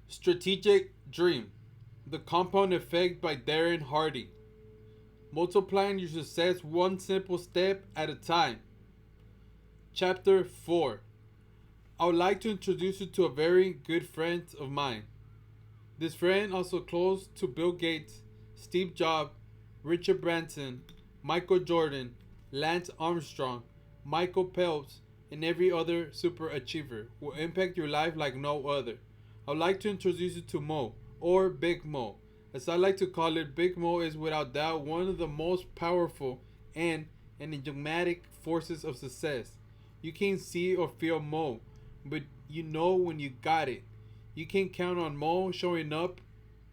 Strategic Dream. The Compound Effect by Darren Hardy. Multiplying your success one simple step at a time. Chapter 4. I would like to introduce you to a very good friend of mine. This friend also close to Bill Gates, Steve Jobs, Richard Branson, Michael Jordan, Lance Armstrong, Michael Phelps, and every other super achiever will impact your life like no other. I would like to introduce you to Mo, or Big Mo. As I like to call it, Big Mo is without doubt one of the most powerful and enigmatic forces of success. You can't see or feel Mo, but you know when you got it. You can count on Mo showing up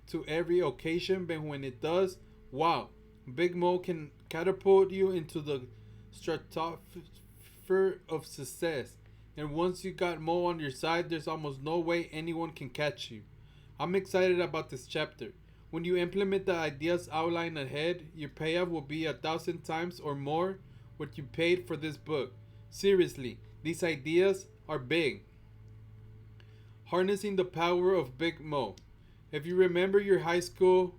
to every occasion, but when it does, wow, Big Mo can catapult you into the stratosphere of success. And once you got Mo on your side, there's almost no way anyone can catch you. I'm excited about this chapter. When you implement the ideas outlined ahead, your payoff will be 1,000 times or more what you paid for this book. Seriously, these ideas are big. Harnessing the power of Big Mo. If you remember your high school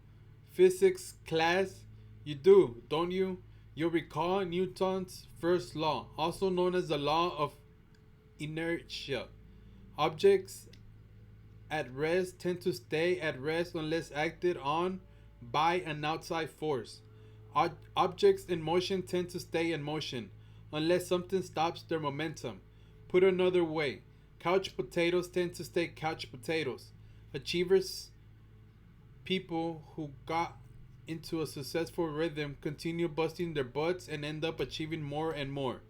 physics class, you do, don't you? You'll recall Newton's first law, also known as the law of inertia. Objects at rest tend to stay at rest unless acted on by an outside force. Objects in motion tend to stay in motion unless something stops their momentum. Put another way, couch potatoes tend to stay couch potatoes. Achievers, people who got into a successful rhythm, continue busting their butts and end up achieving more and more.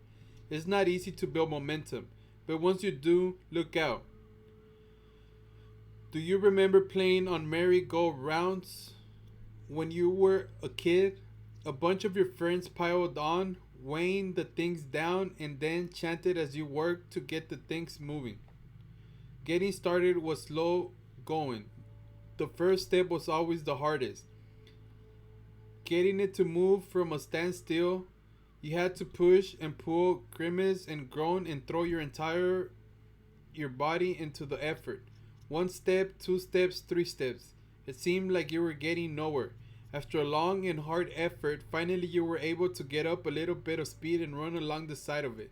It's not easy to build momentum, but once you do, look out. Do you remember playing on merry-go-rounds when you were a kid? A bunch of your friends piled on, weighing the things down, and then chanted as you worked to get the things moving. Getting started was slow going. The first step was always the hardest. Getting it to move from a standstill, you had to push and pull, grimace and groan and throw your body into the effort. One step, two steps, three steps. It seemed like you were getting nowhere. After a long and hard effort, finally you were able to get up a little bit of speed and run along the side of it.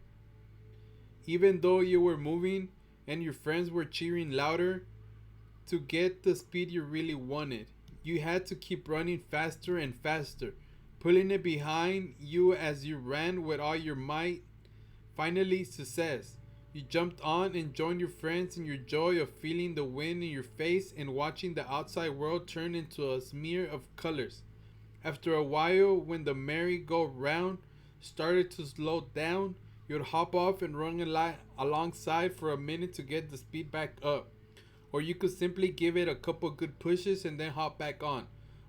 Even though you were moving and your friends were cheering louder, to get the speed you really wanted, you had to keep running faster and faster, pulling it behind you as you ran with all your might. Finally, success. You jumped on and joined your friends in your joy of feeling the wind in your face and watching the outside world turn into a smear of colors. After a while, when the merry-go-round started to slow down, you'd hop off and run alongside for a minute to get the speed back up. Or you could simply give it a couple good pushes and then hop back on.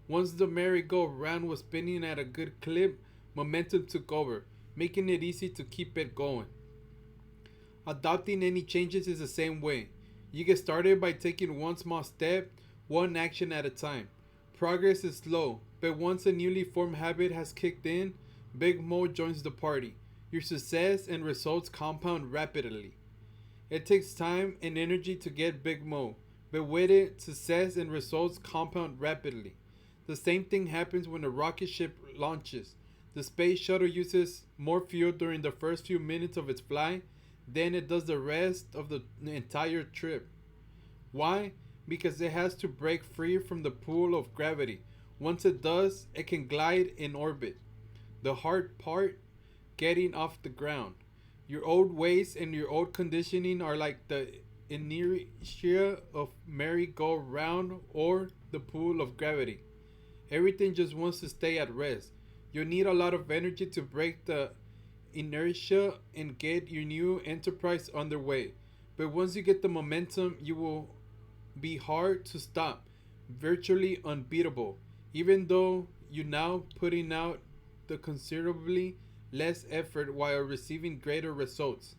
Once the merry-go-round was spinning at a good clip, momentum took over, making it easy to keep it going. Adopting any changes is the same way. You get started by taking one small step, one action at a time. Progress is slow, but once a newly formed habit has kicked in, Big Mo joins the party. Your success and results compound rapidly. It takes time and energy to get Big Mo, but with it, success and results compound rapidly. The same thing happens when a rocket ship launches. The space shuttle uses more fuel during the first few minutes of its flight than it does the rest of the entire trip. Why? Because it has to break free from the pull of gravity. Once it does, it can glide in orbit. The hard part? Getting off the ground. Your old ways and your old conditioning are like the inertia of merry-go-round or the pull of gravity. Everything just wants to stay at rest. You need a lot of energy to break the inertia and get your new enterprise underway. But once you get the momentum, you will be hard to stop, virtually unbeatable, even though you now putting out the considerably less effort while receiving greater results.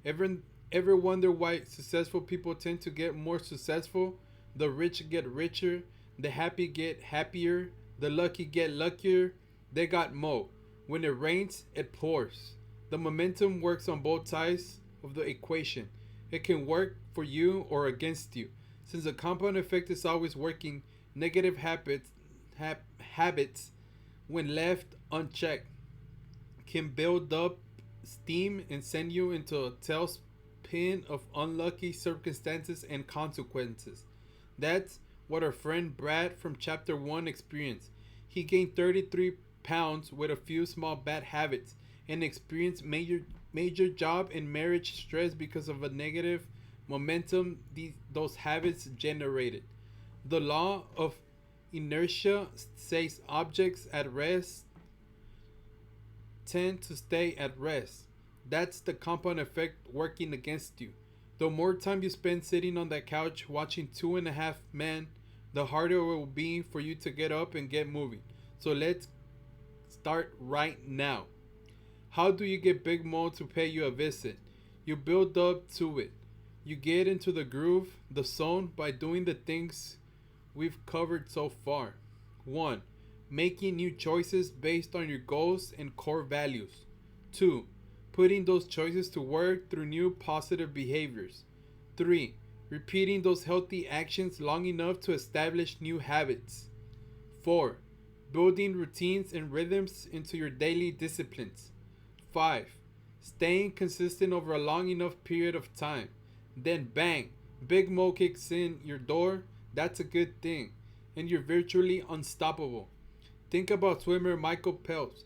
Ever, ever wonder why successful people tend to get more successful? The rich get richer, the happy get happier, the lucky get luckier. They got Mo. When it rains, it pours. The momentum works on both sides of the equation. It can work for you or against you. Since the compound effect is always working, negative habits, when left unchecked, can build up steam and send you into a tailspin of unlucky circumstances and consequences. That's what our friend Brad from chapter 1 experienced. He gained 33 pounds with a few small bad habits and experienced major job and marriage stress because of a negative momentum those habits generated. The law of inertia says objects at rest tend to stay at rest. That's the compound effect working against you. The more time you spend sitting on that couch watching Two and a Half Men, the harder it will be for you to get up and get moving. So let's start right now. How do you get Big Mo to pay you a visit? You build up to it. You get into the groove, the zone, by doing the things we've covered so far. 1. Making new choices based on your goals and core values. 2. Putting those choices to work through new positive behaviors. 3. Repeating those healthy actions long enough to establish new habits. 4. Building routines and rhythms into your daily disciplines. 5. Staying consistent over a long enough period of time. Then bang, Big Mo kicks in your door. That's a good thing. And you're virtually unstoppable. Think about swimmer Michael Phelps,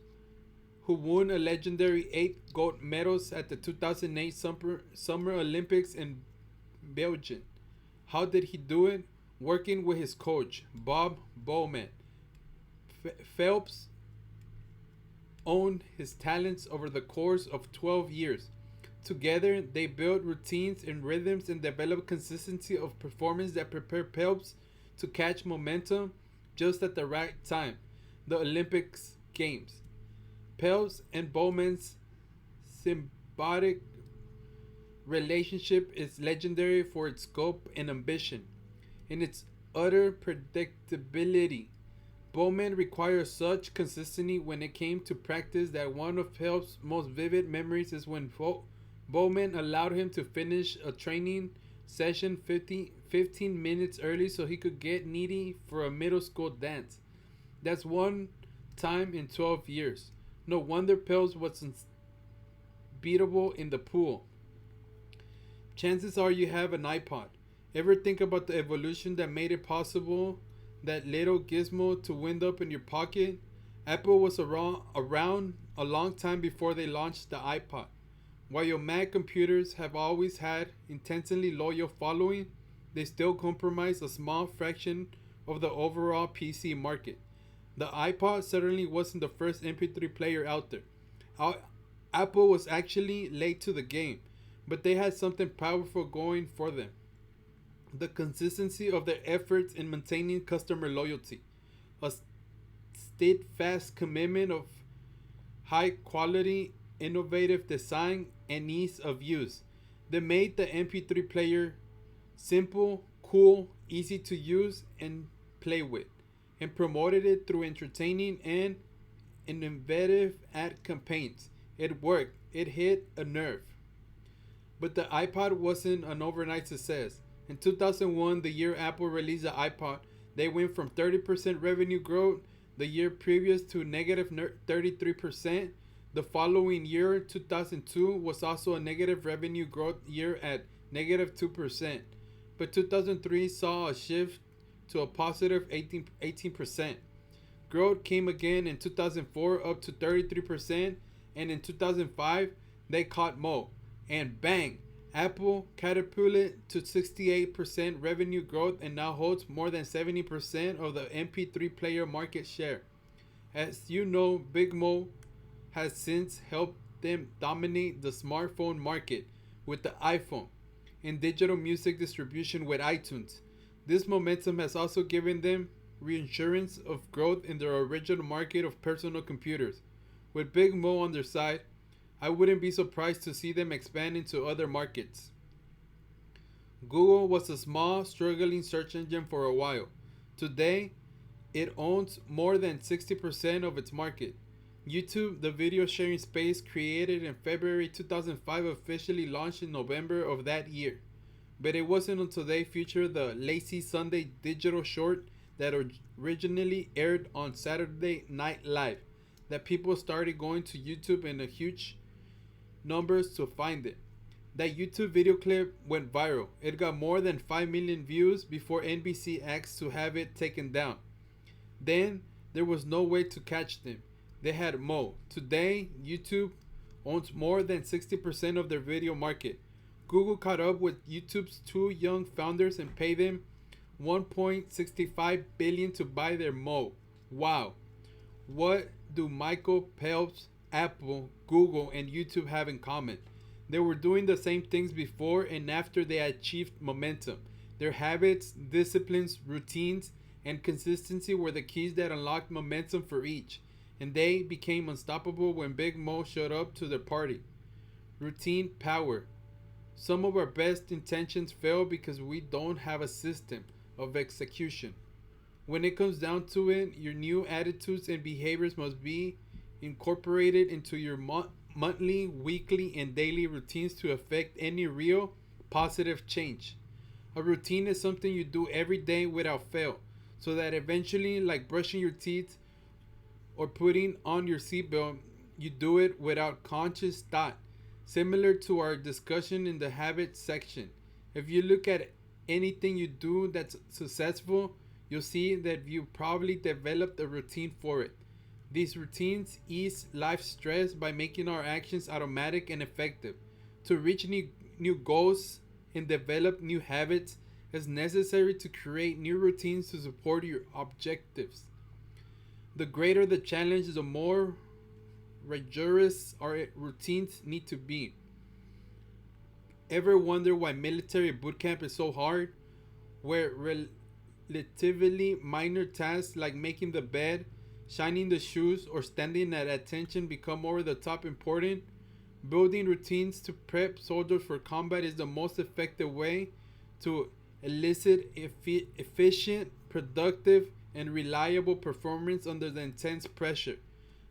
who won a legendary 8 gold medals at the 2008 Summer Olympics in Belgium. How did he do it? Working with his coach, Bob Bowman. Phelps honed his talents over the course of 12 years. Together, they built routines and rhythms and developed consistency of performance that prepared Phelps to catch momentum just at the right time, the Olympics Games. Phelps and Bowman's symbiotic relationship is legendary for its scope and ambition, and its utter predictability. Bowman required such consistency when it came to practice that one of Phelps' most vivid memories is when Bowman allowed him to finish a training session 15 minutes early so he could get needy for a middle school dance. That's one time in 12 years. No wonder Phelps was unbeatable in the pool. Chances are you have an iPod. Ever think about the evolution that made it possible, that little gizmo to wind up in your pocket? Apple was around a long time before they launched the iPod. While your Mac computers have always had intensely loyal following, they still comprise a small fraction of the overall PC market. The iPod certainly wasn't the first MP3 player out there. Apple was actually late to the game, but they had something powerful going for them: the consistency of their efforts in maintaining customer loyalty, a steadfast commitment of high quality, innovative design, and ease of use. They made the MP3 player simple, cool, easy to use and play with, and promoted it through entertaining and innovative ad campaigns. It worked. It hit a nerve. But the iPod wasn't an overnight success. In 2001, the year Apple released the iPod, they went from 30% revenue growth the year previous to negative 33%. The following year, 2002, was also a negative revenue growth year at negative 2%. But 2003 saw a shift to a positive 18%. Growth came again in 2004 up to 33%, and in 2005 they caught Mo. And bang, Apple catapulted to 68% revenue growth and now holds more than 70% of the MP3 player market share. As you know, Big Mo has since helped them dominate the smartphone market with the iPhone and digital music distribution with iTunes. This momentum has also given them reinsurance of growth in their original market of personal computers. With Big Mo on their side, I wouldn't be surprised to see them expand into other markets. Google was a small, struggling search engine for a while. Today, it owns more than 60% of its market. YouTube, the video sharing space created in February 2005, officially launched in November of that year. But it wasn't until they featured the Lazy Sunday digital short that originally aired on Saturday Night Live that people started going to YouTube in a huge numbers to find it. That YouTube video clip went viral. It got more than 5 million views before NBC asked to have it taken down. Then there was no way to catch them. They had Mo. Today, YouTube owns more than 60% of their video market. Google caught up with YouTube's two young founders and paid them 1.65 billion to buy their Mo. Wow. What do Michael Phelps, Apple, Google, and YouTube have in common? They were doing the same things before and after they achieved momentum. Their habits, disciplines, routines, and consistency were the keys that unlocked momentum for each, and they became unstoppable when Big Mo showed up to their party. Routine power. Some of our best intentions fail because we don't have a system of execution. When it comes down to it, your new attitudes and behaviors must be incorporated into your monthly, weekly, and daily routines to affect any real positive change. A routine is something you do every day without fail, so that eventually, like brushing your teeth or putting on your seatbelt, you do it without conscious thought. Similar to our discussion in the habits section. If you look at anything you do that's successful, you'll see that you probably developed a routine for it. These routines ease life stress by making our actions automatic and effective. To reach new goals and develop new habits, it's necessary to create new routines to support your objectives. The greater the challenge, the more rigorous our routines need to be. Ever wonder why military boot camp is so hard? Where relatively minor tasks like making the bed, shining the shoes, or standing at attention become over the top important? Building routines to prep soldiers for combat is the most effective way to elicit efficient, productive, and reliable performance under the intense pressure.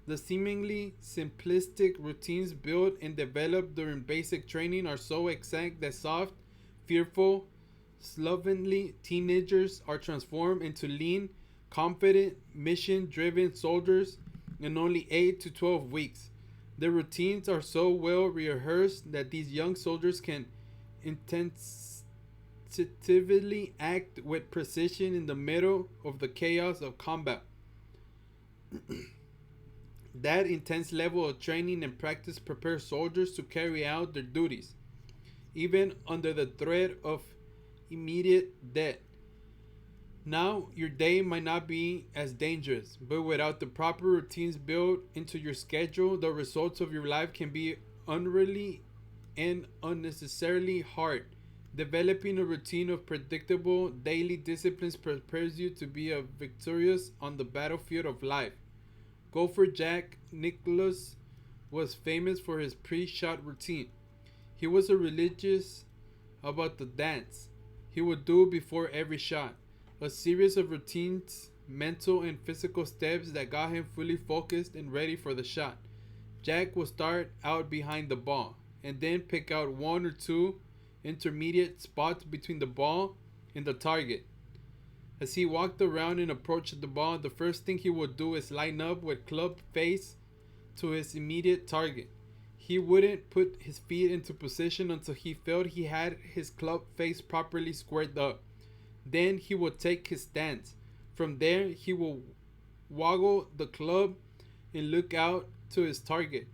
The seemingly simplistic routines built and developed during basic training are so exact that soft, fearful, slovenly teenagers are transformed into lean, confident, mission driven soldiers in only 8 to 12 weeks. The routines are so well rehearsed that these young soldiers can intensively act with precision in the middle of the chaos of combat. That intense level of training and practice prepares soldiers to carry out their duties, even under the threat of immediate death. Now, your day might not be as dangerous, but without the proper routines built into your schedule, the results of your life can be unruly and unnecessarily hard. Developing a routine of predictable daily disciplines prepares you to be victorious on the battlefield of life. Golfer Jack Nicklaus was famous for his pre-shot routine. He was a religious about the dance he would do before every shot, a series of routines, mental and physical steps that got him fully focused and ready for the shot. Jack would start out behind the ball and then pick out one or two intermediate spots between the ball and the target. As he walked around and approached the ball, the first thing he would do is line up with club face to his immediate target. He wouldn't put his feet into position until he felt he had his club face properly squared up. Then he would take his stance. From there, he will woggle the club and look out to his target,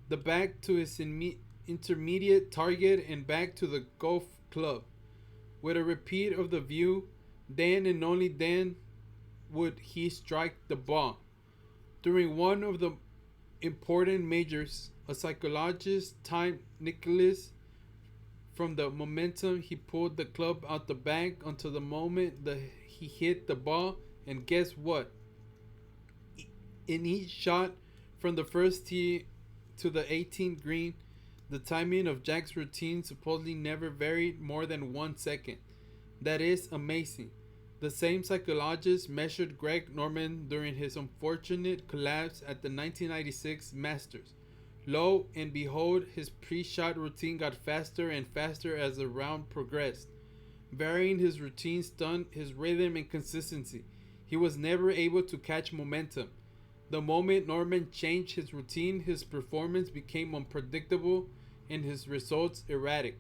the back to his intermediate target, and back to the golf club. With a repeat of the view, then and only then would he strike the ball. During one of the important majors, a psychologist timed Nicholas from the momentum he pulled the club out the bag until the moment that he hit the ball, and guess what? In each shot from the first tee to the 18th green, the timing of Jack's routine supposedly never varied more than 1 second. That is amazing. The same psychologist measured Greg Norman during his unfortunate collapse at the 1996 Masters. Lo and behold, his pre shot routine got faster and faster as the round progressed. Varying his routine stunned his rhythm and consistency. He was never able to catch momentum. The moment Norman changed his routine, his performance became unpredictable and his results erratic.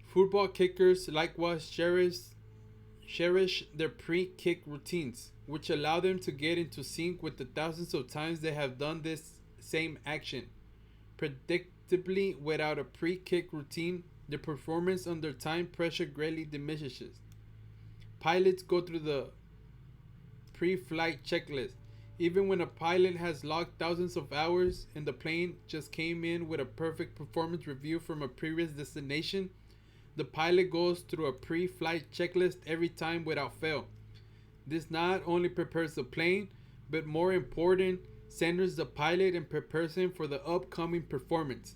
Football kickers likewise cherish their pre-kick routines, which allow them to get into sync with the thousands of times they have done this same action. Predictably, without a pre-kick routine, the performance under time pressure greatly diminishes. Pilots go through the pre-flight checklist. Even when a pilot has logged thousands of hours and the plane just came in with a perfect performance review from a previous destination, the pilot goes through a pre-flight checklist every time without fail. This not only prepares the plane, but more important, centers the pilot and prepares him for the upcoming performance.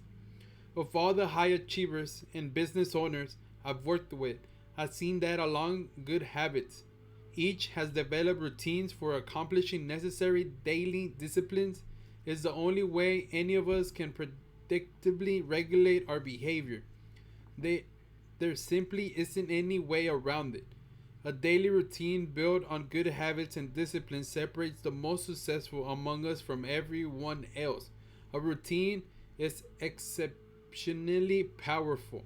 Of all the high achievers and business owners I've worked with, I've seen that along good habits. Each has developed routines for accomplishing necessary daily disciplines is the only way any of us can predictably regulate our behavior. They, there simply isn't any way around it. A daily routine built on good habits and discipline separates the most successful among us from everyone else. A routine is exceptionally powerful.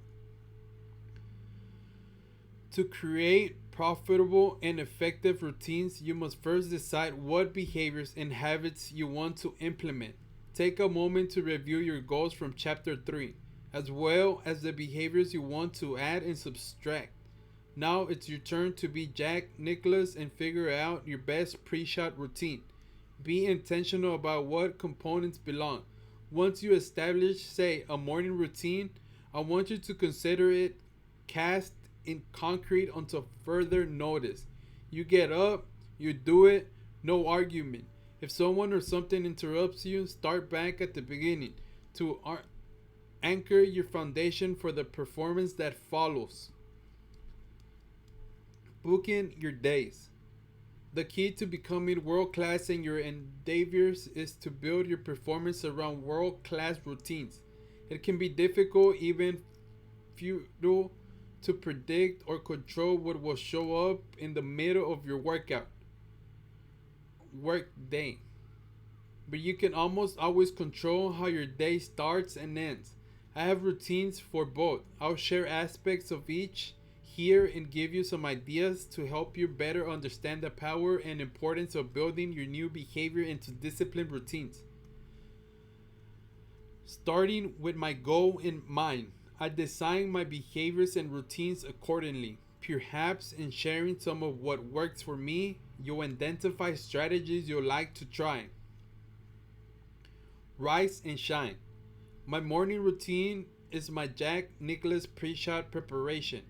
To create profitable and effective routines, you must first decide what behaviors and habits you want to implement. Take a moment to review your goals from Chapter 3, as well as the behaviors you want to add and subtract. Now it's your turn to be Jack Nicholas and figure out your best pre shot routine. Be intentional about what components belong. Once you establish, say, a morning routine, I want you to consider it cast in concrete until further notice. You get up, you do it, no argument. If someone or something interrupts you, start back at the beginning to anchor your foundation for the performance that follows. Booking your days. The key to becoming world class in your endeavors is to build your performance around world class routines. It can be difficult, even futile, to predict or control what will show up in the middle of your work day. But you can almost always control how your day starts and ends. I have routines for both. I'll share aspects of each here and give you some ideas to help you better understand the power and importance of building your new behavior into disciplined routines. Starting with my goal in mind, I design my behaviors and routines accordingly. Perhaps in sharing some of what works for me, you'll identify strategies you'll like to try. Rise and shine. My morning routine is my Jack Nicholas pre-shot preparation.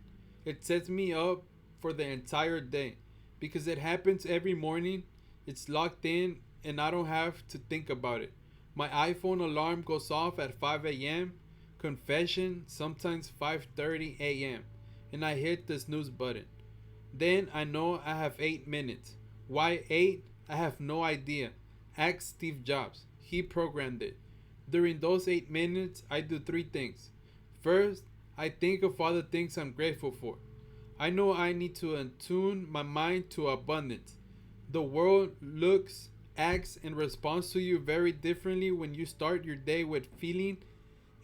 It sets me up for the entire day. Because it happens every morning, it's locked in and I don't have to think about it. My iPhone alarm goes off at 5 a.m. Confession, sometimes 5:30 a.m. and I hit the snooze button. Then I know I have 8 minutes. Why 8? I have no idea. Ask Steve Jobs. He programmed it. During those 8 minutes, I do three things. First, I think of all the things I'm grateful for. I know I need to attune my mind to abundance. The world looks, acts, and responds to you very differently when you start your day with feeling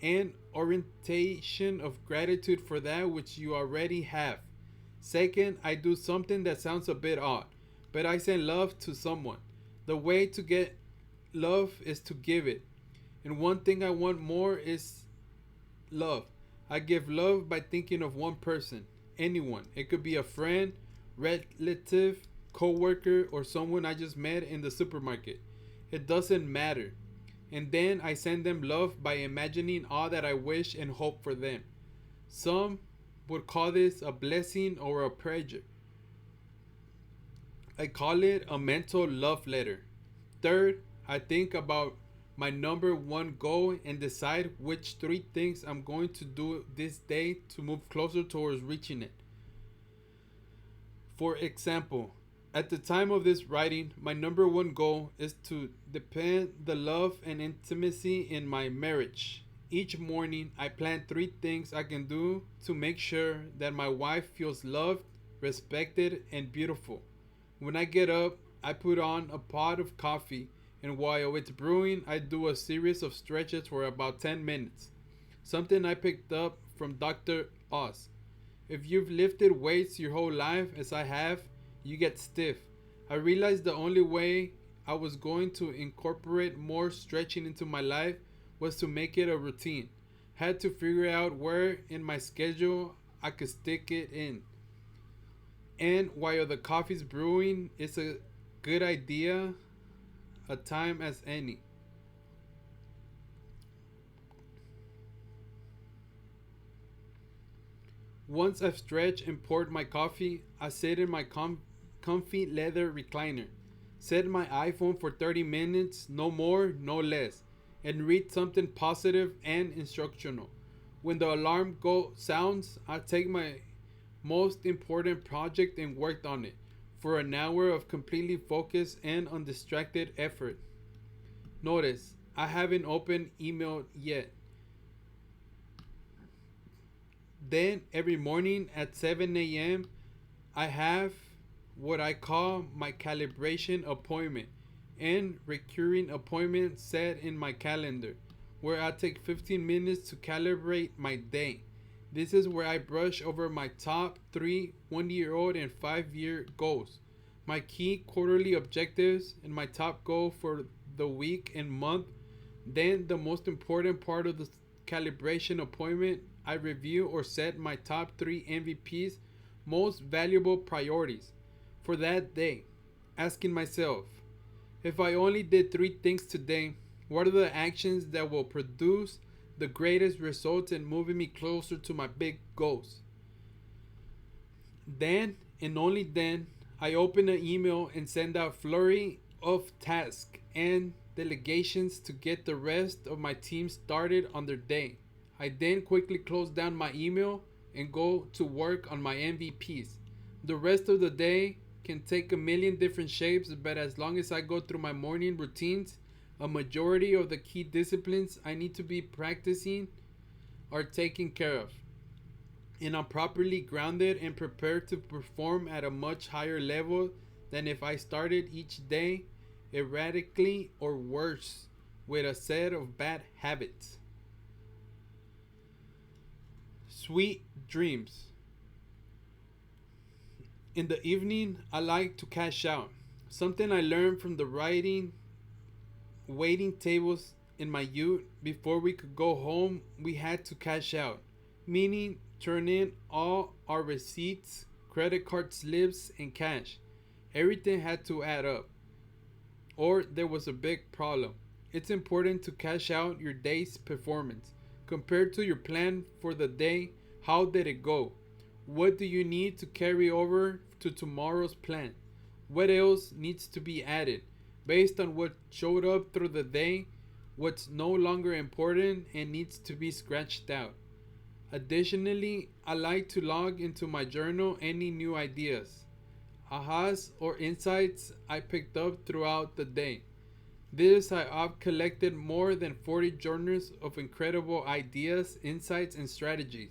and orientation of gratitude for that which you already have. Second, I do something that sounds a bit odd, but I send love to someone. The way to get love is to give it. And one thing I want more is love. I give love by thinking of one person, anyone. It could be a friend, relative, coworker, or someone I just met in the supermarket. It doesn't matter. And then I send them love by imagining all that I wish and hope for them. Some would call this a blessing or a prayer. I call it a mental love letter. Third, I think about my number one goal and decide which three things I'm going to do this day to move closer towards reaching it. For example, At the time of this writing, my number one goal is to deepen the love and intimacy in my marriage. Each morning, I plan three things I can do to make sure that my wife feels loved, respected, and beautiful. When I get up, I put on a pot of coffee, and while it's brewing, I do a series of stretches for about 10 minutes. Something I picked up from Dr. Oz. If you've lifted weights your whole life, as I have, you get stiff. I realized the only way I was going to incorporate more stretching into my life was to make it a routine. Had to figure out where in my schedule I could stick it in. And while the coffee's brewing, it's a good idea, a time as any. Once I've stretched and poured my coffee, I sit in my comfy leather recliner, set my iPhone for 30 minutes, no more, no less, and read something positive and instructional. When the alarm sounds, I take my most important project and worked on it for an hour of completely focused and undistracted effort. Notice, I haven't opened email yet. Then every morning at 7 a.m., I have what I call my calibration appointment and recurring appointment set in my calendar where I take 15 minutes to calibrate my day. This is where I brush over my top 3 1-year-old and 5-year goals, my key quarterly objectives, and my top goal for the week and month. Then, the most important part of the calibration appointment, I review or set my top 3 MVPs, most valuable priorities, for that day, asking myself, if I only did 3 things today, what are the actions that will produce the greatest results in moving me closer to my big goals? Then, and only then, I open an email and send out flurry of tasks and delegations to get the rest of my team started on their day. I then quickly close down my email and go to work on my MVPs. The rest of the day can take a million different shapes, but as long as I go through my morning routines, a majority of the key disciplines I need to be practicing are taken care of. And I'm properly grounded and prepared to perform at a much higher level than if I started each day erratically or worse with a set of bad habits. Sweet dreams. In the evening, I like to cash out. Something I learned from the waiting tables in my youth. Before we could go home, we had to cash out, meaning turn in all our receipts, credit card slips, and cash. Everything had to add up, or there was a big problem. It's important to cash out your day's performance. Compared to your plan for the day, how did it go? What do you need to carry over to tomorrow's plan? What else needs to be added? Based on what showed up through the day, what's no longer important and needs to be scratched out. Additionally, I like to log into my journal any new ideas, ahas, or insights I picked up throughout the day. I've collected more than 40 journals of incredible ideas, insights, and strategies.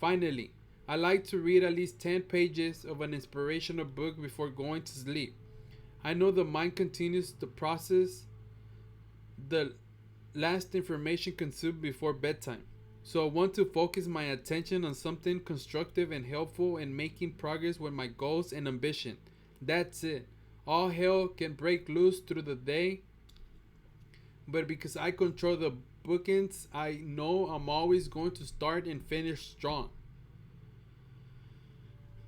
Finally, I like to read at least 10 pages of an inspirational book before going to sleep. I know the mind continues to process the last information consumed before bedtime. So I want to focus my attention on something constructive and helpful in making progress with my goals and ambition. That's it. All hell can break loose through the day, but because I control the bookends, I know I'm always going to start and finish strong.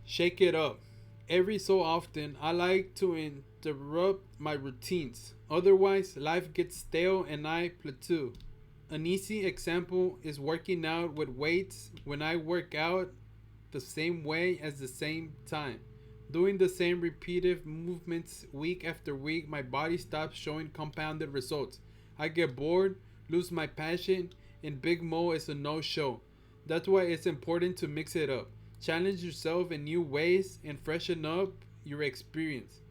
Shake it up. Every so often, I like to interrupt my routines. Otherwise, life gets stale and I plateau. An easy example is working out with weights. When I work out the same way at the same time, doing the same repeated movements week after week, my body stops showing compounded results. I get bored, lose my passion, and Big Mo is a no-show. That's why it's important to mix it up. Challenge yourself in new ways and freshen up your experience.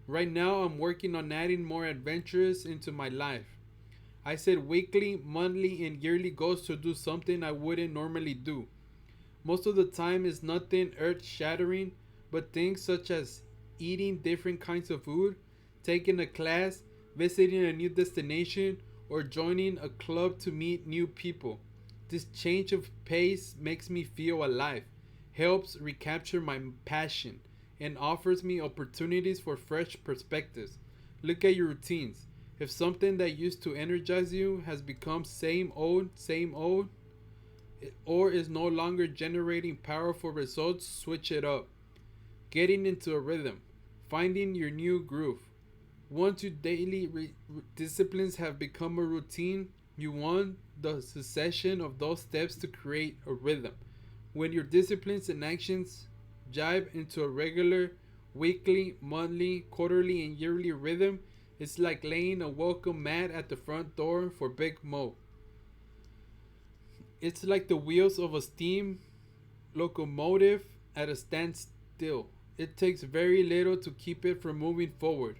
Right now, I'm working on adding more adventures into my life. I set weekly, monthly, and yearly goals to do something I wouldn't normally do. Most of the time, it's nothing earth shattering, but things such as eating different kinds of food, taking a class, visiting a new destination, or joining a club to meet new people. This change of pace makes me feel alive, helps recapture my passion, and offers me opportunities for fresh perspectives. Look at your routines. If something that used to energize you has become same old, or is no longer generating powerful results, switch it up. Getting into a rhythm, finding your new groove. Once your daily disciplines have become a routine, you want the succession of those steps to create a rhythm. When your disciplines and actions jive into a regular weekly, monthly, quarterly, and yearly rhythm, it's like laying a welcome mat at the front door for Big Mo. It's like the wheels of a steam locomotive at a standstill. It takes very little to keep it from moving forward.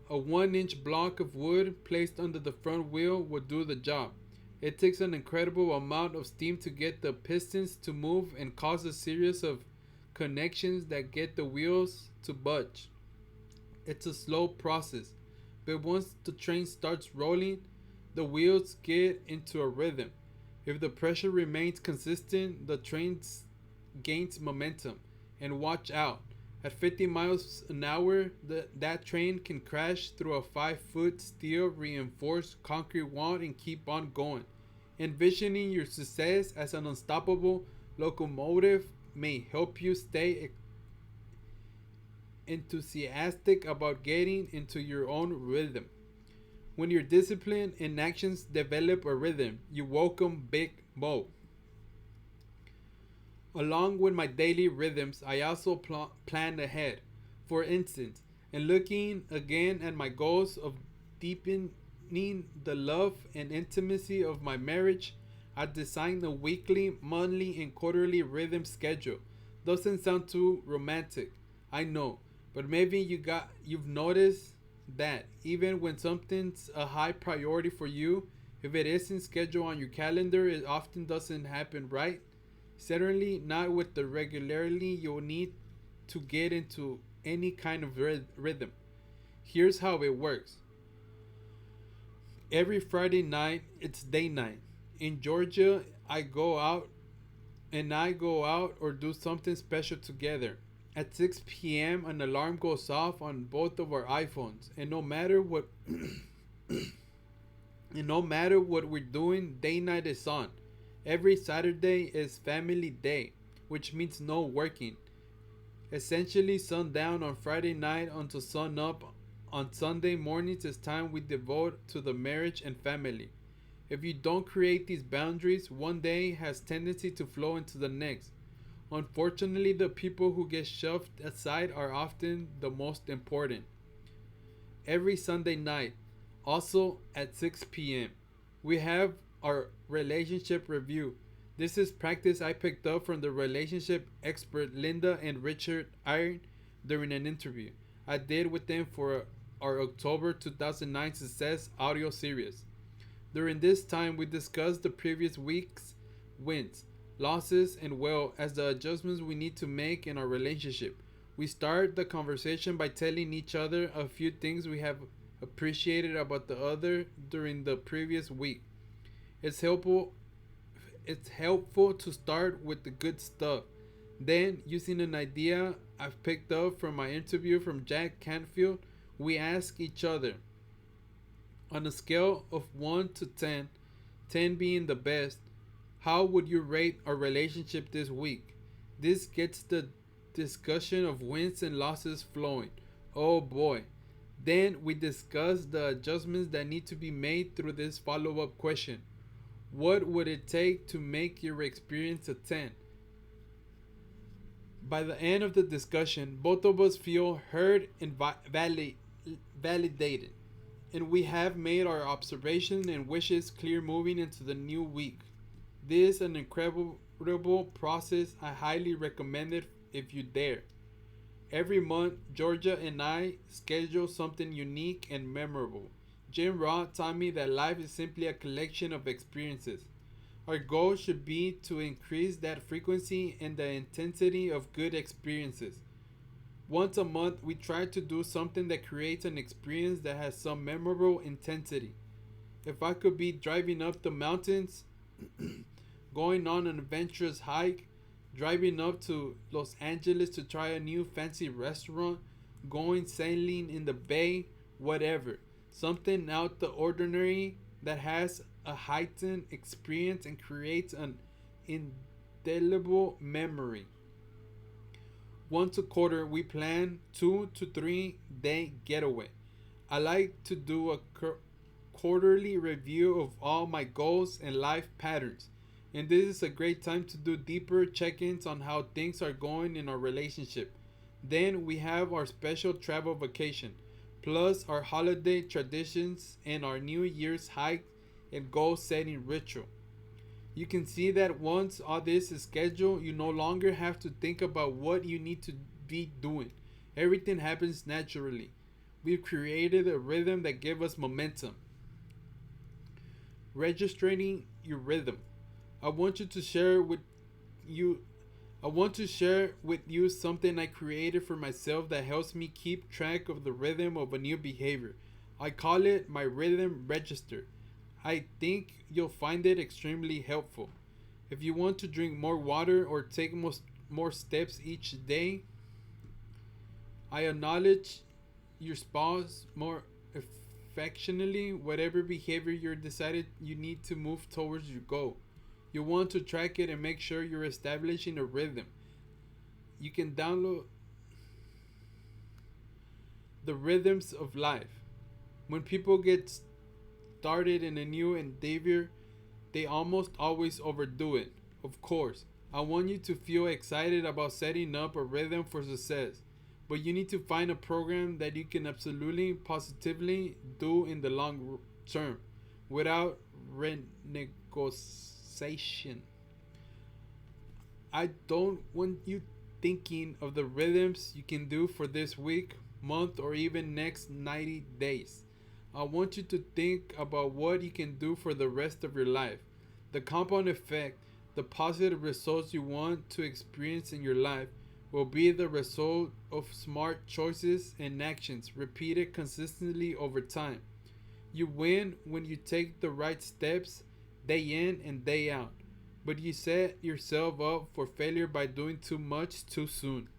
A 1 inch block of wood placed under the front wheel will do the job. It takes an incredible amount of steam to get the pistons to move and cause a series of connections that get the wheels to budge. It's a slow process, but once the train starts rolling, the wheels get into a rhythm. If the pressure remains consistent, the train gains momentum. And watch out. At 50 miles an hour, that train can crash through a 5-foot steel reinforced concrete wall and keep on going. Envisioning your success as an unstoppable locomotive may help you stay enthusiastic about getting into your own rhythm. When your discipline and actions develop a rhythm, you welcome Big Mo. Along with my daily rhythms, I also plan ahead. For instance, in looking again at my goals of deepening the love and intimacy of my marriage, I designed a weekly, monthly, and quarterly rhythm schedule. Doesn't sound too romantic, I know, but maybe you've noticed that even when something's a high priority for you, if it isn't scheduled on your calendar, it often doesn't happen, right? Certainly not with the regularity you'll need to get into any kind of rhythm. Here's how it works. Every Friday night, it's day night. In Georgia, I go out or do something special together. At 6 p.m., an alarm goes off on both of our iPhones, and no matter what and no matter what we're doing, day night is on. Every Saturday is family day, which means no working. Essentially, sundown on Friday night until sun up on Sunday mornings is time we devote to the marriage and family. If you don't create these boundaries, one day has tendency to flow into the next. Unfortunately, the people who get shoved aside are often the most important. Every Sunday night, also at 6 p.m., we have our relationship review. This is practice I picked up from the relationship expert Linda and Richard Iron during an interview I did with them for our October 2009 Success audio series. During this time, we discussed the previous week's wins, losses, and well as the adjustments we need to make in our relationship. We start the conversation by telling each other a few things we have appreciated about the other during the previous week. It's helpful it's helpful to start with the good stuff. Then, using an idea I've picked up from my interview from Jack Canfield, we ask each other, on a scale of 1 to 10, 10 being the best, how would you rate our relationship this week? This gets the discussion of wins and losses flowing. Oh boy. Then we discuss the adjustments that need to be made through this follow up question. What would it take to make your experience a 10? By the end of the discussion, both of us feel heard and validated, and we have made our observations and wishes clear moving into the new week. This is an incredible process. I highly recommend it if you dare. Every month, Georgia and I schedule something unique and memorable. Jim Rohn taught me that life is simply a collection of experiences. Our goal should be to increase that frequency and the intensity of good experiences. Once a month, we try to do something that creates an experience that has some memorable intensity. If I could be driving up the mountains, going on an adventurous hike, driving up to Los Angeles to try a new fancy restaurant, going sailing in the bay, whatever. Something out the ordinary that has a heightened experience and creates an indelible memory. Once a quarter, we plan 2 to 3 day getaway. I like to do a quarterly review of all my goals and life patterns. And this is a great time to do deeper check ins on how things are going in our relationship. Then we have our special travel vacation, plus our holiday traditions and our New Year's hike and goal setting ritual. You can see that once all this is scheduled, you no longer have to think about what you need to be doing. Everything happens naturally. We've created a rhythm that gives us momentum. Registering your rhythm. I want you to share with you I want to share with you something I created for myself that helps me keep track of the rhythm of a new behavior. I call it my rhythm register. I think you'll find it extremely helpful. If you want to drink more water or take more steps each day, I acknowledge your spouse more affectionately, whatever behavior you're decided you need to move towards your goal. You want to track it and make sure you're establishing a rhythm. You can download the rhythms of life. When people get started in a new endeavor, they almost always overdo it. Of course, I want you to feel excited about setting up a rhythm for success, but you need to find a program that you can absolutely positively do in the long term without renegotiation. I don't want you thinking of the rhythms you can do for this week, month, or even next 90 days. I want you to think about what you can do for the rest of your life. The compound effect, the positive results you want to experience in your life, will be the result of smart choices and actions repeated consistently over time. You win when you take the right steps day in and day out, but you set yourself up for failure by doing too much too soon.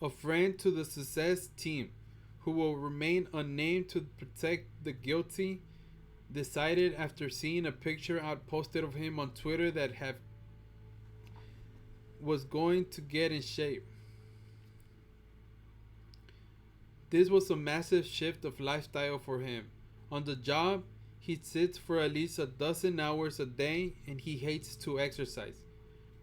A friend to the success team, who will remain unnamed to protect the guilty, decided after seeing a picture I posted of him on Twitter that was going to get in shape. This was a massive shift of lifestyle for him. On the job, he sits for at least a dozen hours a day and he hates to exercise.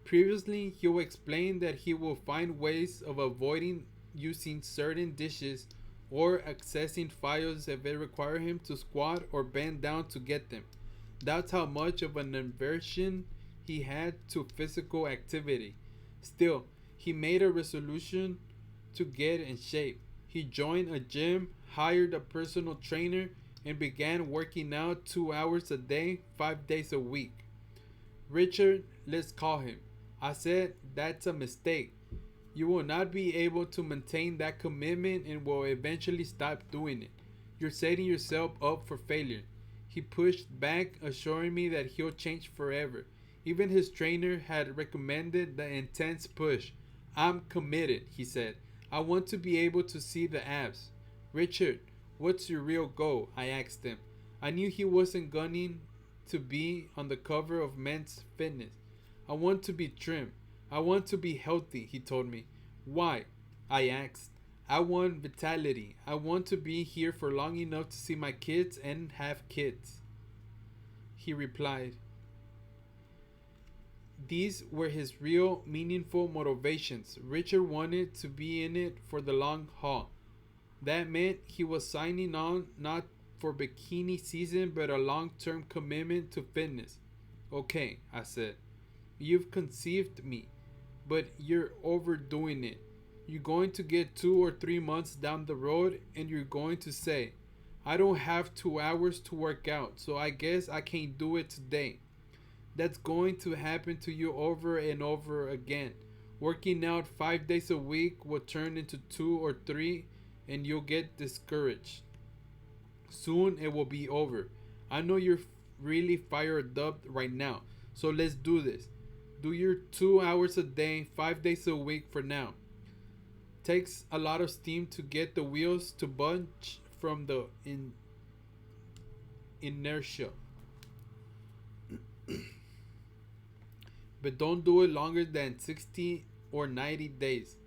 Previously, he will explain that he will find ways of avoiding using certain dishes or accessing files if it require him to squat or bend down to get them. That's how much of an aversion he had to physical activity. Still, he made a resolution to get in shape. He joined a gym, hired a personal trainer, and began working out 2 hours a day, 5 days a week. Richard, let's call him. I said, that's a mistake. You will not be able to maintain that commitment and will eventually stop doing it. You're setting yourself up for failure. He pushed back, assuring me that he'll change forever. Even his trainer had recommended the intense push. I'm committed, he said. I want to be able to see the abs. Richard, what's your real goal? I asked him. I knew he wasn't gunning to be on the cover of Men's Fitness. I want to be trim. I want to be healthy, he told me. Why? I asked. I want vitality. I want to be here for long enough to see my kids and have kids. He replied. These were his real, meaningful motivations. Richard wanted to be in it for the long haul. That meant he was signing on not for bikini season but a long-term commitment to fitness. Okay, I said. You've conceived me, but you're overdoing it. You're going to get 2 or 3 months down the road and you're going to say, I don't have 2 hours to work out, so I guess I can't do it today. That's going to happen to you over and over again. Working out 5 days a week will turn into 2 or 3 and you'll get discouraged. Soon it will be over. I know you're really fired up right now, so let's do this. Do your 2 hours a day, 5 days a week for now. Takes a lot of steam to get the wheels to bunch from the inertia. But don't do it longer than 60 or 90 days.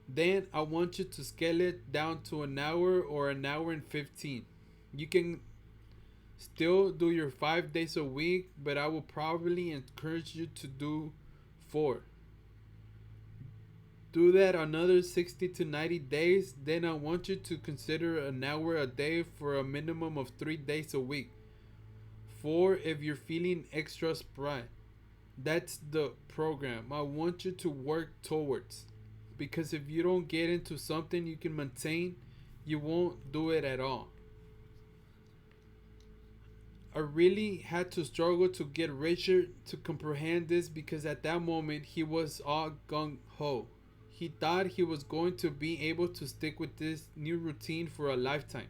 Then I want you to scale it down to an hour or an hour and 15. You can still do your 5 days a week, but I will probably encourage you to do 4. Do that another 60 to 90 days, then I want you to consider an hour a day for a minimum of 3 days a week. 4 if you're feeling extra spry. That's the program I want you to work towards. Because if you don't get into something you can maintain, you won't do it at all. I really had to struggle to get Richard to comprehend this because at that moment he was all gung ho. He thought he was going to be able to stick with this new routine for a lifetime.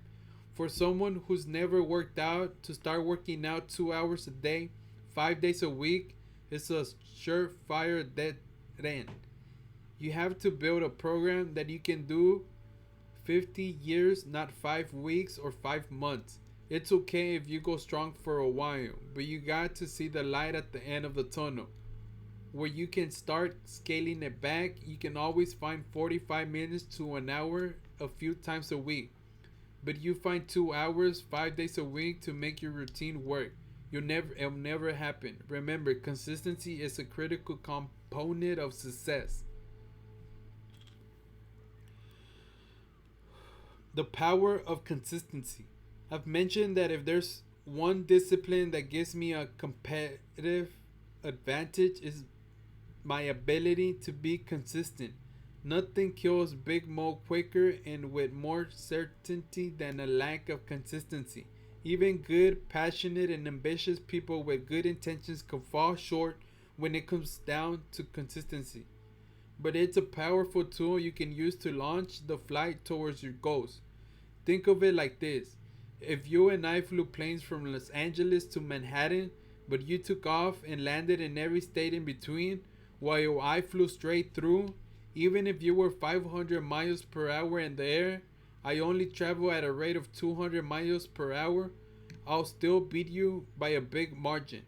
For someone who's never worked out, to start working out 2 hours a day, 5 days a week, is a surefire dead end. You have to build a program that you can do 50 years, not 5 weeks or 5 months. It's okay if you go strong for a while, but you got to see the light at the end of the tunnel. Where you can start scaling it back, you can always find 45 minutes to an hour a few times a week. But you find 2 hours, 5 days a week to make your routine work. It'll never happen. Remember, consistency is a critical component of success. The power of consistency. I've mentioned that if there's one discipline that gives me a competitive advantage is my ability to be consistent. Nothing kills Big Mo quicker and with more certainty than a lack of consistency. Even good, passionate, and ambitious people with good intentions can fall short when it comes down to consistency. But it's a powerful tool you can use to launch the flight towards your goals. Think of it like this. If you and I flew planes from Los Angeles to Manhattan, but you took off and landed in every state in between, while I flew straight through, even if you were 500 miles per hour in the air, I only travel at a rate of 200 miles per hour, I'll still beat you by a big margin.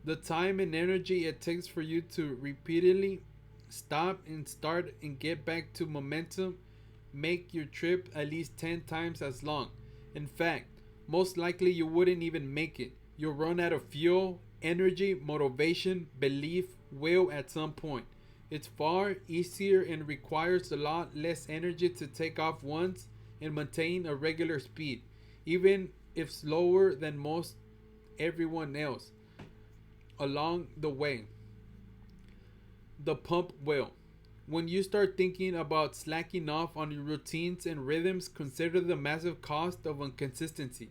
The time and energy it takes for you to repeatedly stop and start and get back to momentum make your trip at least 10 times as long. In fact, most likely you wouldn't even make it. You'll run out of fuel, energy, motivation, belief, will at some point. It's far easier and requires a lot less energy to take off once and maintain a regular speed, even if slower than most everyone else along the way. The pump will. When you start thinking about slacking off on your routines and rhythms, consider the massive cost of inconsistency.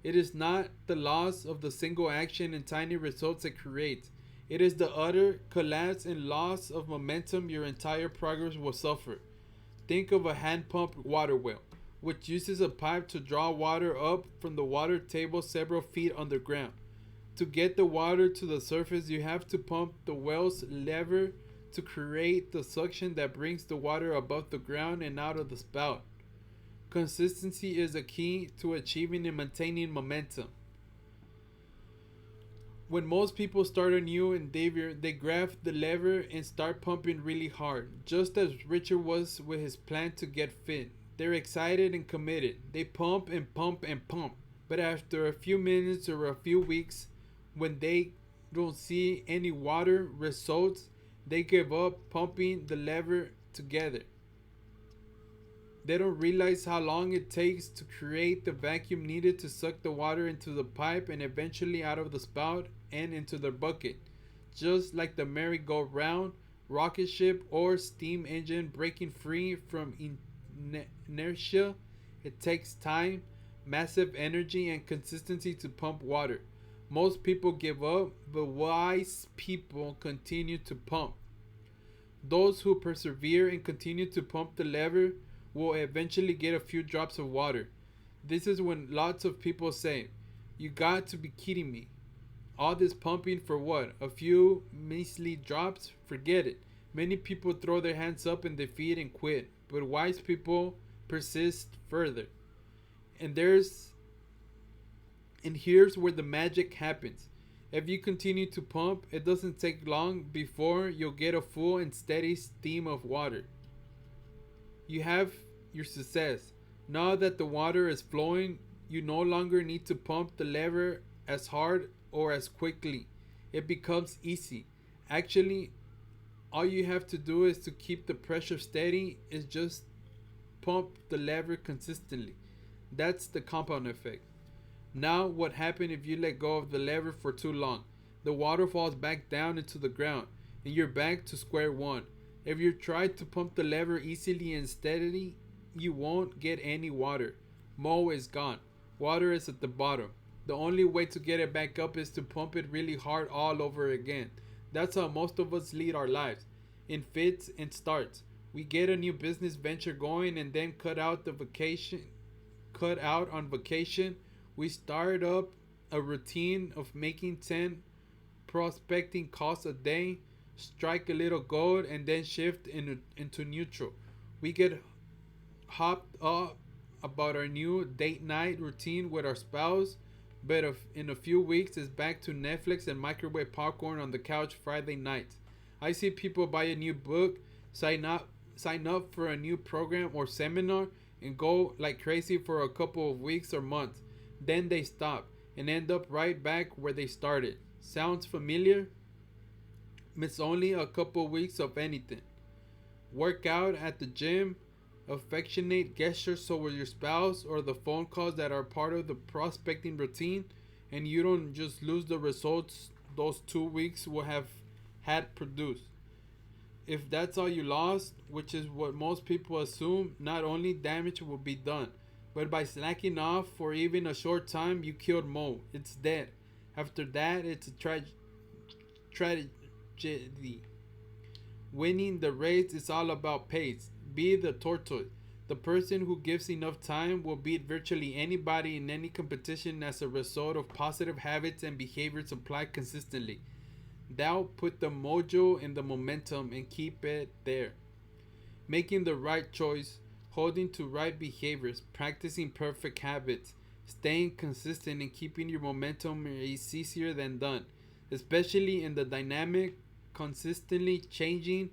It is not the loss of the single action and tiny results it creates. It is the utter collapse and loss of momentum your entire progress will suffer. Think of a hand pump water well, which uses a pipe to draw water up from the water table several feet underground. To get the water to the surface, you have to pump the well's lever to create the suction that brings the water above the ground and out of the spout. Consistency is a key to achieving and maintaining momentum. When most people start a new endeavor, they grab the lever and start pumping really hard, just as Richard was with his plan to get fit. They're excited and committed. They pump and pump and pump. But after a few minutes or a few weeks, when they don't see any water results, they give up pumping the lever together. They don't realize how long it takes to create the vacuum needed to suck the water into the pipe and eventually out of the spout and into the bucket. Just like the merry-go-round, rocket ship, or steam engine breaking free from inertia. It takes time, massive energy, and consistency to pump water. Most people give up, but wise people continue to pump. Those who persevere and continue to pump the lever will eventually get a few drops of water. This is when lots of people say, "You got to be kidding me. All this pumping for what? A few measly drops? Forget it." Many people throw their hands up in defeat and quit, but wise people persist further. And there's and here's where the magic happens. If you continue to pump, it doesn't take long before you'll get a full and steady stream of water. You have your success. Now that the water is flowing, you no longer need to pump the lever as hard or as quickly. It becomes easy. Actually, all you have to do is to keep the pressure steady, is just pump the lever consistently. That's the compound effect. Now, what happens if you let go of the lever for too long? The water falls back down into the ground, and you're back to square one. If you try to pump the lever easily and steadily, you won't get any water. Mo is gone. Water is at the bottom. The only way to get it back up is to pump it really hard all over again. That's how most of us lead our lives, in fits and starts. We get a new business venture going and then cut out on vacation. We start up a routine of making 10 prospecting calls a day, strike a little gold, and then shift into neutral. We get hopped up about our new date night routine with our spouse, but in a few weeks it's back to Netflix and microwave popcorn on the couch Friday nights. I see people buy a new book, sign up for a new program or seminar, and go like crazy for a couple of weeks or months. Then they stop and end up right back where they started. Sounds familiar? Miss only a couple weeks of anything. Work out at the gym, affectionate gestures toward your spouse, or the phone calls that are part of the prospecting routine, and you don't just lose the results those 2 weeks will have had produced. If that's all you lost, which is what most people assume, not only damage will be done, but by slacking off for even a short time, you killed Mo. It's dead. After that, it's a tragedy. Winning the race is all about pace. Be the tortoise. The person who gives enough time will beat virtually anybody in any competition as a result of positive habits and behaviors applied consistently. Thou put the mojo in the momentum and keep it there. Making the right choice, holding to right behaviors, practicing perfect habits, staying consistent, and keeping your momentum is easier than done, especially in the dynamic, consistently changing,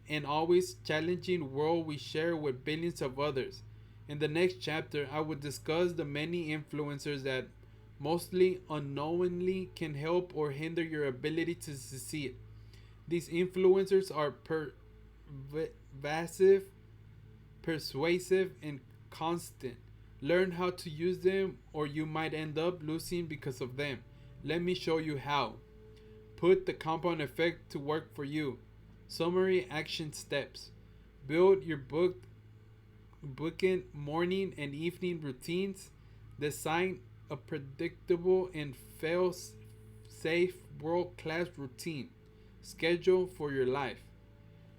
and always challenging world we share with billions of others. In the next chapter, I will discuss the many influencers that mostly unknowingly can help or hinder your ability to succeed. These influencers are pervasive, persuasive, and constant. Learn how to use them, or you might end up losing because of them. Let me show you how. Put the compound effect to work for you. Summary action steps. Build your bookend morning and evening routines. Design a predictable and fail safe world class routine. Schedule for your life.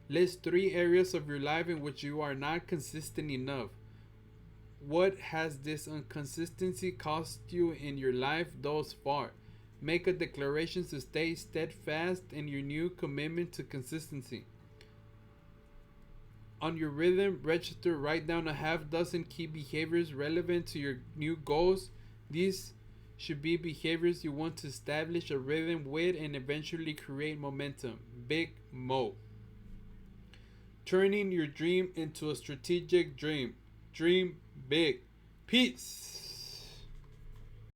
List 3 areas of your life in which you are not consistent enough. What has this inconsistency cost you in your life thus far? Make a declaration to stay steadfast in your new commitment to consistency. On your rhythm register, write down a half dozen key behaviors relevant to your new goals. These should be behaviors you want to establish a rhythm with and eventually create momentum. Big Mo. Turning your dream into a strategic dream. Dream big. Peace.